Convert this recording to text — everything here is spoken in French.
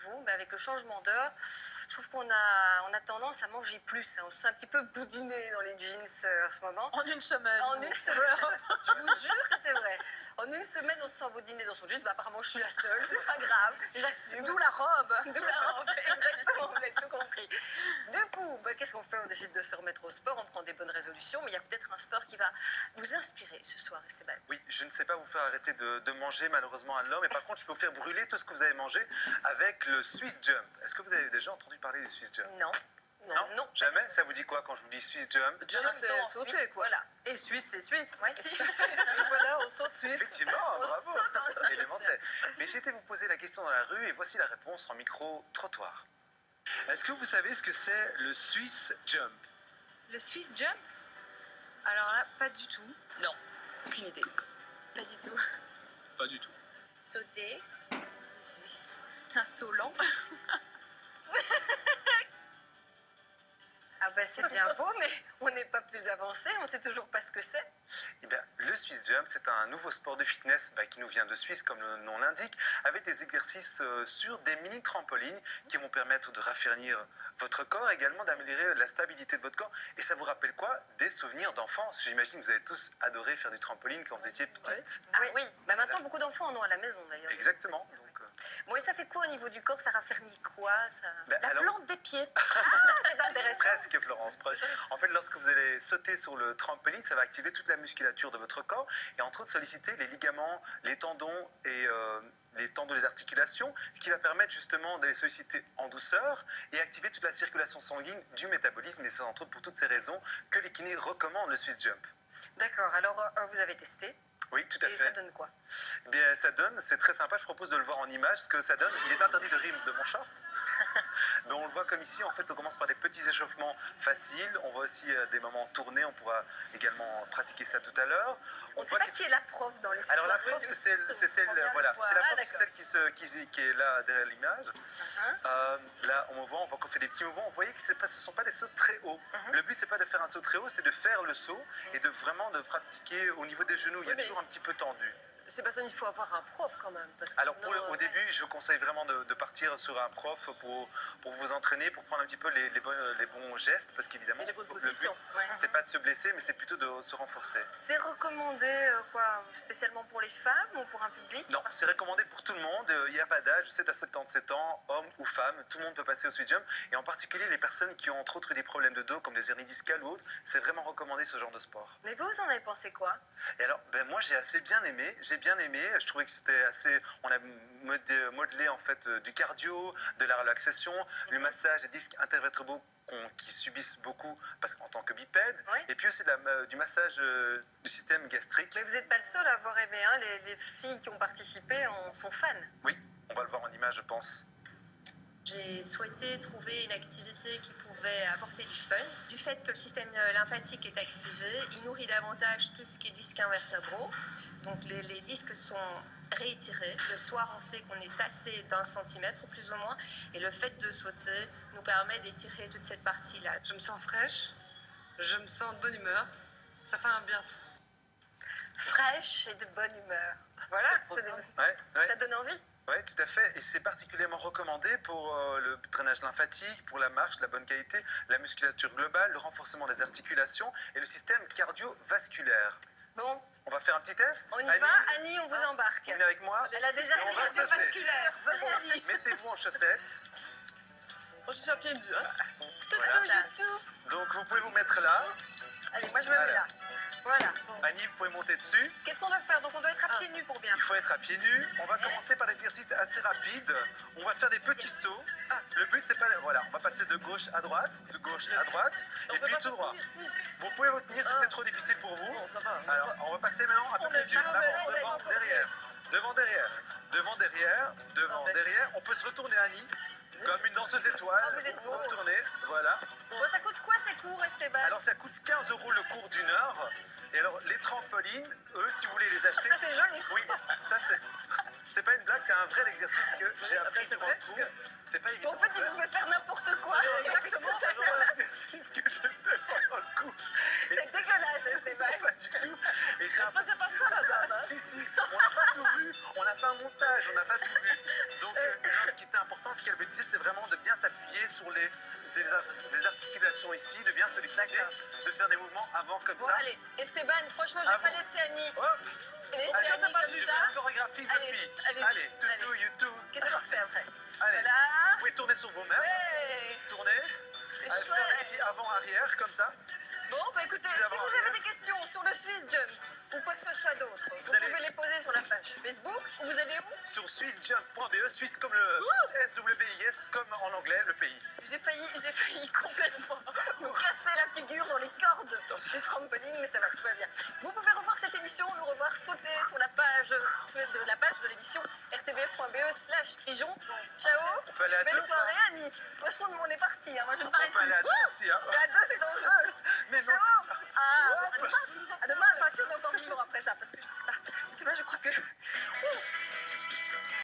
vous, mais avec le changement d'heure, je trouve qu'on a tendance à manger plus. Hein. On se sent un petit peu boudiné dans les jeans en ce moment. En une semaine. En une semaine. Je vous jure que c'est vrai. En une semaine, on se sent boudiné dans son jeans. Bah, apparemment, je suis la seule. C'est pas grave. J'assume. D'où la robe. D'où la robe. Exactement. Vous avez tout compris. Du coup, bah, qu'est-ce qu'on fait? On décide de se remettre au sport. On prend des bonnes résolutions. Mais il y a peut-être un sport qui va vous inspirer ce soir, Esteban. Oui, je ne sais pas vous faire arrêter de manger malheureusement un homme, mais par contre je peux vous faire brûler tout ce que vous avez mangé avec le Swiss Jump. Est-ce que vous avez déjà entendu parler du Swiss Jump? Non. Non. Jamais? Ça vous dit quoi quand je vous dis Swiss Jump? Jump, c'est en sauter, Suisse, quoi. Voilà. Et Suisse, c'est Suisse. Ouais, Voilà, on saute Suisse. Effectivement, On bravo, saute en Suisse. élémentaire. Mais j'ai été vous poser la question dans la rue et voici la réponse en micro-trottoir. Est-ce que vous savez ce que c'est le Swiss Jump? Le Swiss Jump? Alors là, pas du tout. Non, aucune idée. Pas du tout. Pas du tout. Sauter. Suisse. Un saut lent. Ah ben c'est bien beau, mais on n'est pas plus avancé, on sait toujours pas ce que c'est. Eh bien, le Swiss Jump, c'est un nouveau sport de fitness qui nous vient de Suisse, comme le nom l'indique, avec des exercices sur des mini-trampolines qui vont permettre de raffermir votre corps, également d'améliorer la stabilité de votre corps. Et ça vous rappelle quoi? Des souvenirs d'enfance. J'imagine que vous avez tous adoré faire du trampoline quand vous étiez petite. Ah oui. Bah maintenant beaucoup d'enfants en ont à la maison d'ailleurs. Exactement. Donc, Bon et ça fait quoi au niveau du corps? Ça raffermit quoi ça... ben, La alors, plante des pieds. C'est intéressant. presque, Florence, presque. En fait, lorsque vous allez sauter sur le trampoline, ça va activer toute la musculature de votre corps et entre autres solliciter les ligaments, les tendons et les tendons des articulations, ce qui va permettre justement de les solliciter en douceur et activer toute la circulation sanguine du métabolisme. Et c'est entre autres pour toutes ces raisons que les kinés recommandent le Swiss Jump. D'accord, alors vous avez testé Oui, tout à et fait. ça donne quoi? Eh bien, ça donne, c'est très sympa, je propose de le voir en image. Ce que ça donne, il est interdit de rire de mon short. Mais on le voit comme ici, en fait, on commence par des petits échauffements faciles. On voit aussi des moments tournés, on pourra également pratiquer ça tout à l'heure. On ne sait voit pas qu'il- qui est la prof dans l'histoire. Alors la prof, c'est celle, voilà, c'est la Ah, prof, c'est celle qui est là derrière l'image. Là, on voit qu'on fait des petits mouvements. Vous voyez que ce ne sont pas des sauts très hauts. Le but, c'est pas de faire un saut très haut, c'est de faire le saut et de vraiment de pratiquer au niveau des genoux. Il y a Oui, mais- toujours un petit peu tendu. Sébastien, il faut avoir un prof quand même. Parce que Alors sinon, au début, je vous conseille vraiment de partir sur un prof pour vous entraîner, pour prendre un petit peu les bons gestes, parce qu'évidemment, Et les bonnes le but, positions. c'est pas de se blesser, mais c'est plutôt de se renforcer. C'est recommandé spécialement pour les femmes ou pour un public? Non, c'est recommandé pour tout le monde, il n'y a pas d'âge, 7 à 77 ans, homme ou femme, tout le monde peut passer au Swiss Jump, et en particulier les personnes qui ont entre autres des problèmes de dos, comme des hernies discales ou autres, c'est vraiment recommandé ce genre de sport. Mais vous en avez pensé quoi? Et alors, moi j'ai bien aimé, je trouvais que c'était assez, on a modelé en fait du cardio, de la relaxation, le massage des disques intervertébraux qui subissent beaucoup parce qu'en tant que bipède, Ouais. et puis aussi du massage du système gastrique. Mais vous n'êtes pas le seul à avoir aimé, hein. Les filles qui ont participé sont fans. Oui, on va le voir en image je pense. J'ai souhaité trouver une activité qui pouvait apporter du fun. Du fait que le système lymphatique est activé, il nourrit davantage tout ce qui est disques invertébraux. Donc les disques sont réétirés. Le soir, on sait qu'on est tassé d'1 centimètre plus ou moins. Et le fait de sauter nous permet d'étirer toute cette partie-là. Je me sens fraîche, je me sens de bonne humeur. Ça fait un bien fou. Fraîche et de bonne humeur. Voilà, Ouais. ça donne envie. Oui, tout à fait. Et c'est particulièrement recommandé pour le drainage lymphatique, pour la marche, la bonne qualité, la musculature globale, le renforcement des articulations et le système cardiovasculaire. Bon, On va faire un petit test. on y Annie, va. Annie, on vous embarque. venez avec moi. Elle a déjà Et on dit va que c'est sauter. vasculaire. Venez, Annie. Mettez-vous en chaussettes. Moi, je suis à pieds nus. Hein. Voilà. Tout. Donc vous pouvez vous mettre là. Allez, moi je me mets là. Voilà. Annie, vous pouvez monter dessus. Qu'est-ce qu'on doit faire? Donc on doit être à pieds nus pour bien. Il faut être à pieds nus. On va commencer par des exercices assez rapides. On va faire des petits sauts. Le but, c'est pas... Voilà, on va passer de gauche à droite, et puis tout droit. Vous pouvez vous tenir si c'est trop difficile pour vous. Bon, ça va. Alors, on va passer maintenant à peu près dur. Avant, devant, derrière. Devant, derrière. Devant, derrière. Devant, derrière. On peut se retourner, Annie, comme une danseuse étoile. Ah, vous êtes beau. Retourner, voilà. Bon, ça coûte quoi ces cours, Esteban? Alors, ça coûte 15 € le cours d'une heure. Et alors, les trampolines, eux, si vous voulez les acheter... Ça, c'est joli. Oui, ça, c'est pas une blague, c'est un vrai exercice que j'ai appris c'est durant vrai le cours. C'est pas évident. En fait, il pouvait faire n'importe quoi. Exactement. C'est vraiment un exercice que j'ai fait pendant le cours. Et C'est dégueulasse, Esteban. pas du tout. Et j'ai Après, c'est pas ça la dame. Hein. si, on n'a pas tout vu. On a fait un montage, on n'a pas tout vu. Donc, non, ce qui était important, ce qui est le but ici, c'est vraiment de bien s'appuyer sur les articulations ici, de bien solliciter, de faire des mouvements avant comme Bon, ça. allez, Esteban, franchement, je vais pas laisser Annie. Hop. Laisser Allez, Annie je comme fais ça. une chorégraphie de Allez, filles. allez-y, Allez, allez. tutu, youtou. Qu'est-ce qu'on fait après? Allez, Voilà. vous pouvez tourner sur vos mains. Ouais. Tournez. C'est Allez, faire des chouette. petits avant-arrière comme ça. Bon, bah écoutez, Petit si vous avant-arrière. avez des questions sur le Swiss Jump ou quoi que ce soit d'autre, vous allez- pouvez les poser sur la page Facebook ou vous allez où? Sur swissjump.be, Suisse comme le SWIS, comme en anglais, le pays. J'ai failli complètement me casser la figure dans les cordes du trampoline, mais ça va, tout va bien. Vous pouvez revoir cette émission, nous revoir sauter sur la page de l'émission rtbf.be/pigeon. Ciao, On peut aller à belle deux. soirée Annie. Moi je trouve qu'on est parti, hein. Moi je ne On m'arrête peut aller à plus. deux aussi. Hein. Et à deux c'est dangereux. Mais non, Ciao. c'est- À demain, enfin si on est encore vivant après ça, parce que je sais pas, je crois que...